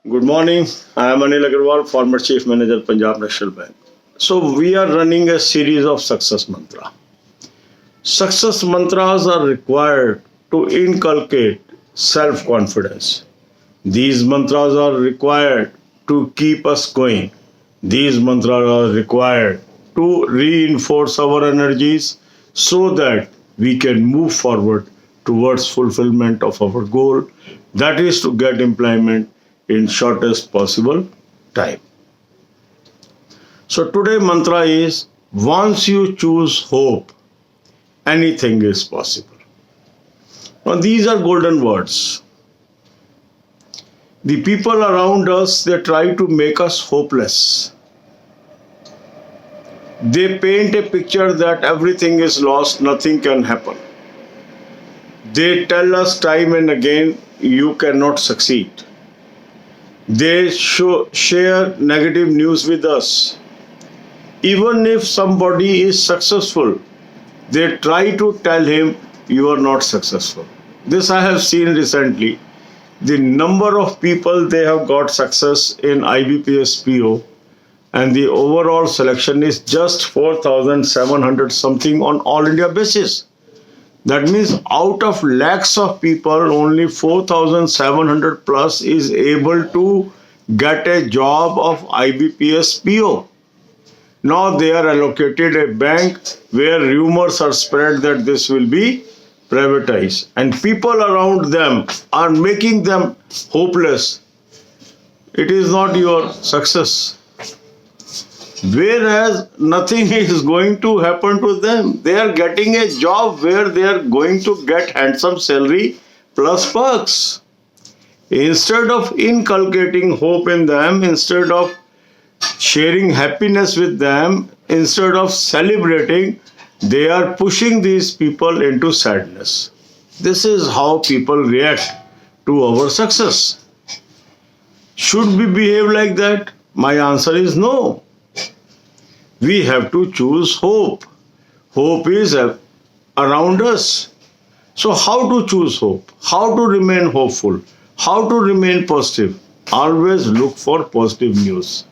Good morning. I am Anil Agarwal, former Chief Manager, Punjab National Bank. So we are running a series of success mantra. Success mantras are required to inculcate self-confidence. These mantras are required to keep us going. These mantras are required to reinforce our energies so that we can move forward towards fulfillment of our goal, that is to get employment in shortest possible time. So today mantra is, once you choose hope, anything is possible. Now these are golden words. The people around us, they try to make us hopeless. They paint a picture that everything is lost, nothing can happen. They tell us time and again, you cannot succeed. They share negative news with us. Even if somebody is successful, they try to tell him you are not successful. This I have seen recently. The number of people they have got success in IBPS PO, and the overall selection is just 4,700 something on all India basis. That means out of lakhs of people, only 4,700 plus is able to get a job of IBPS PO. Now they are allocated a bank where rumors are spread that this will be privatized, and people around them are making them hopeless. It is not your success. Whereas nothing is going to happen to them. They are getting a job where they are going to get handsome salary plus perks. Instead of inculcating hope in them, instead of sharing happiness with them, instead of celebrating, they are pushing these people into sadness. This is how people react to our success. Should we behave like that? My answer is no. We have to choose hope. Hope is around us. So how to choose hope? How to remain hopeful? How to remain positive? Always look for positive news.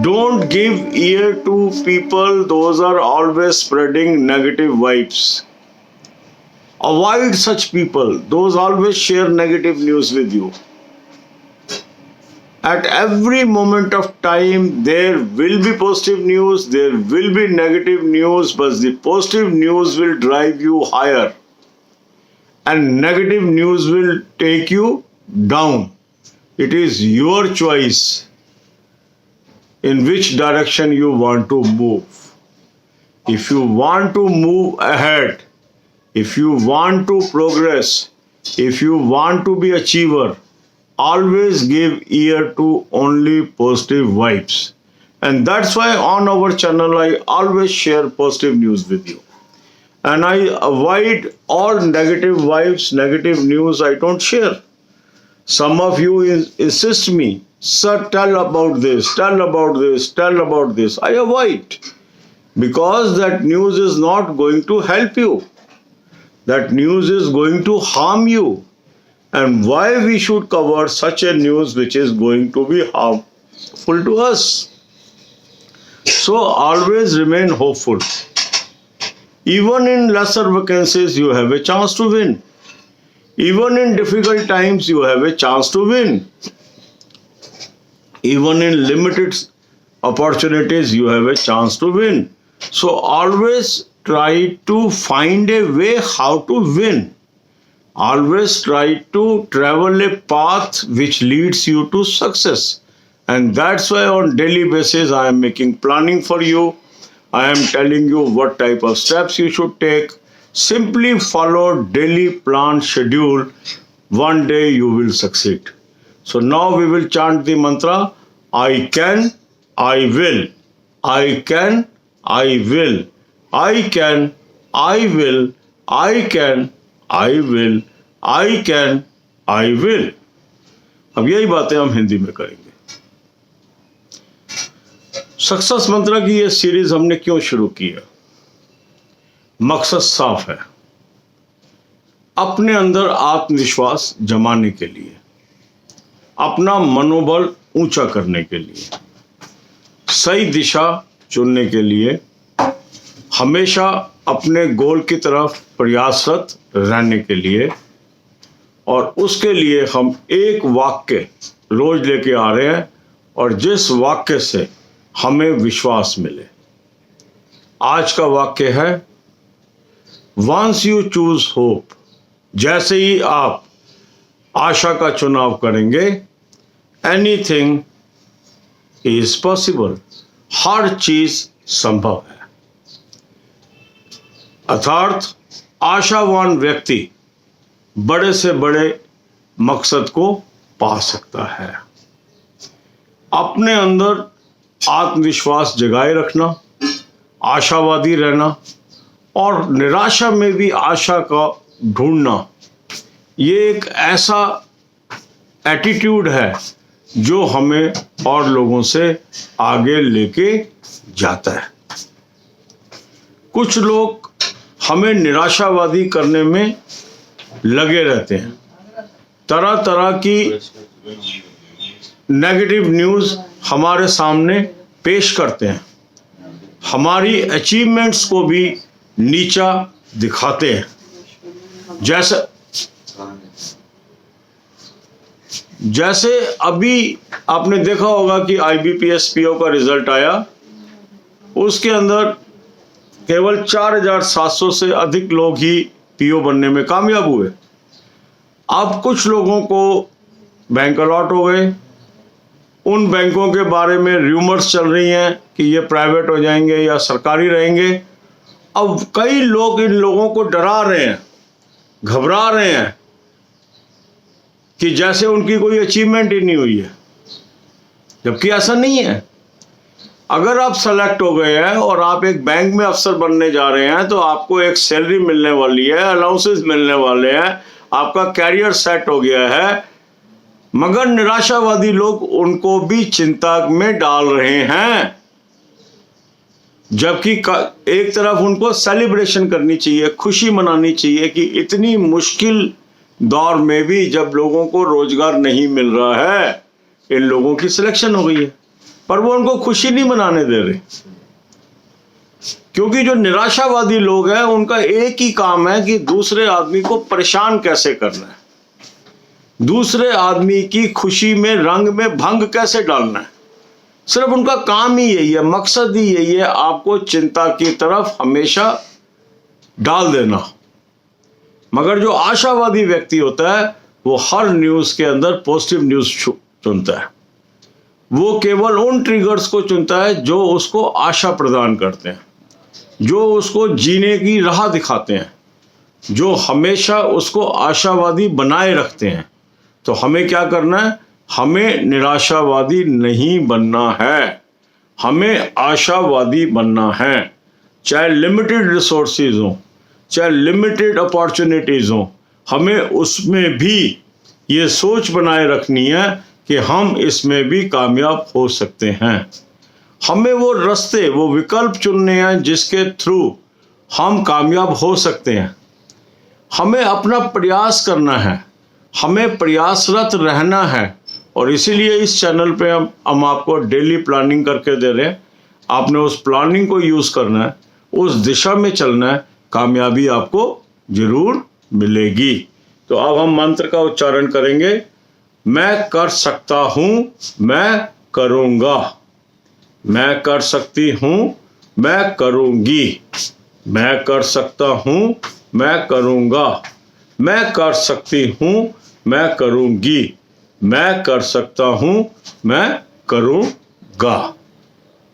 Don't give ear to people, those are always spreading negative vibes. Avoid such people, those always share negative news with you. At every moment of time, there will be positive news, there will be negative news, but the positive news will drive you higher, and negative news will take you down. It is your choice in which direction you want to move. If you want to move ahead, if you want to progress, if you want to be achiever, always give ear to only positive vibes. And that's why on our channel I always share positive news with you. And I avoid all negative vibes, negative news I don't share. Some of you insist me, sir, tell about this, tell about this, tell about this. I avoid, because that news is not going to help you. That news is going to harm you. And why we should cover such a news which is going to be harmful to us? So always remain hopeful. Even in lesser vacancies, you have a chance to win. Even in difficult times, you have a chance to win. Even in limited opportunities, you have a chance to win. So always try to find a way how to win. Always try to travel a path which leads you to success. And that's why on daily basis I am making planning for you. I am telling you what type of steps you should take. Simply follow daily plan schedule. One day you will succeed. So now we will chant the mantra, I can, I will. I can, I will. I can, I will. I can, I will, I can, I will. अब यही बातें हम हिंदी में करेंगे. Success मंत्र की ये series हमने क्यों शुरू की है? मकसद साफ है, अपने अंदर आत्मविश्वास जमाने के लिए. अपना मनोबल ऊंचा करने के लिए, सही दिशा चुनने के लिए, हमेशा अपने गोल की तरफ प्रयासरत रहने के लिए, और उसके लिए हम एक वाक्य रोज लेके आ रहे हैं, और जिस वाक्य से हमें विश्वास मिले। आज का वाक्य है, वंस यू चूज होप, जैसे ही आप आशा का चुनाव करेंगे, एनीथिंग इज पॉसिबल, हर चीज संभव है। अर्थात आशावान व्यक्ति बड़े से बड़े मकसद को पा सकता है। अपने अंदर आत्मविश्वास जगाए रखना, आशावादी रहना और निराशा में भी आशा का ढूंढना, ये एक ऐसा एटीट्यूड है जो हमें और लोगों से आगे लेके जाता है। कुछ लोग हमें निराशावादी करने में लगे रहते हैं, तरह तरह की नेगेटिव न्यूज़ हमारे सामने पेश करते हैं, हमारी अचीवमेंट्स को भी नीचा दिखाते हैं। जैसे अभी आपने देखा होगा कि IBPS PO का रिजल्ट आया, उसके अंदर केवल 4700 से अधिक लोग ही PO बनने में कामयाब हुए। अब कुछ लोगों को बैंक अलॉट हो गए, उन बैंकों के बारे में र्यूमर्स चल रही हैं कि ये प्राइवेट हो जाएंगे या सरकारी रहेंगे। अब कई लोग इन लोगों को डरा रहे हैं, घबरा रहे हैं कि जैसे उनकी कोई अचीवमेंट ही नहीं हुई है, जबकि ऐसा नहीं है। अगर आप सेलेक्ट हो गए हैं और आप एक बैंक में अफसर बनने जा रहे हैं तो आपको एक सैलरी मिलने वाली है, अलाउंसेस मिलने वाले हैं, आपका कैरियर सेट हो गया है। मगर निराशावादी लोग उनको भी चिंता में डाल रहे हैं, जबकि एक तरफ उनको सेलिब्रेशन करनी चाहिए, खुशी मनानी चाहिए कि इतनी मुश्किल दौर में भी जब लोगों को रोजगार नहीं मिल रहा है, इन लोगों की सिलेक्शन हो गई है। पर वो उनको खुशी नहीं मनाने दे रहे, क्योंकि जो निराशावादी लोग हैं उनका एक ही काम है कि दूसरे आदमी को परेशान कैसे करना है, दूसरे आदमी की खुशी में रंग में भंग कैसे डालना है। सिर्फ उनका काम ही यही है, मकसद ही यही है, आपको चिंता की तरफ हमेशा डाल देना। मगर जो आशावादी व्यक्ति होता है वो हर न्यूज के अंदर पॉजिटिव न्यूज चुनता है। वो केवल उन ट्रिगर्स को चुनता है जो उसको आशा प्रदान करते हैं, जो उसको जीने की राह दिखाते हैं, जो हमेशा उसको आशावादी बनाए रखते हैं। तो हमें क्या करना है? हमें निराशावादी नहीं बनना है, हमें आशावादी बनना है। चाहे लिमिटेड रिसोर्सेज हो, चाहे लिमिटेड अपॉर्चुनिटीज हो, हमें उसमें भी ये सोच बनाए रखनी है कि हम इसमें भी कामयाब हो सकते हैं। हमें वो रास्ते, वो विकल्प चुनने हैं जिसके थ्रू हम कामयाब हो सकते हैं। हमें अपना प्रयास करना है, हमें प्रयासरत रहना है। और इसीलिए इस चैनल पे हम आपको डेली प्लानिंग करके दे रहे हैं। आपने उस प्लानिंग को यूज़ करना है, उस दिशा में चलना है, कामयाबी आपको जरूर मिलेगी। तो अब हम मंत्र का उच्चारण करेंगे। मैं कर सकता हूं, मैं करूंगा। मैं कर सकती हूं, मैं करूंगी। मैं कर सकता हूं, मैं करूंगा। मैं कर सकती हूं, मैं करूंगी। मैं कर सकता हूं, मैं करूंगा।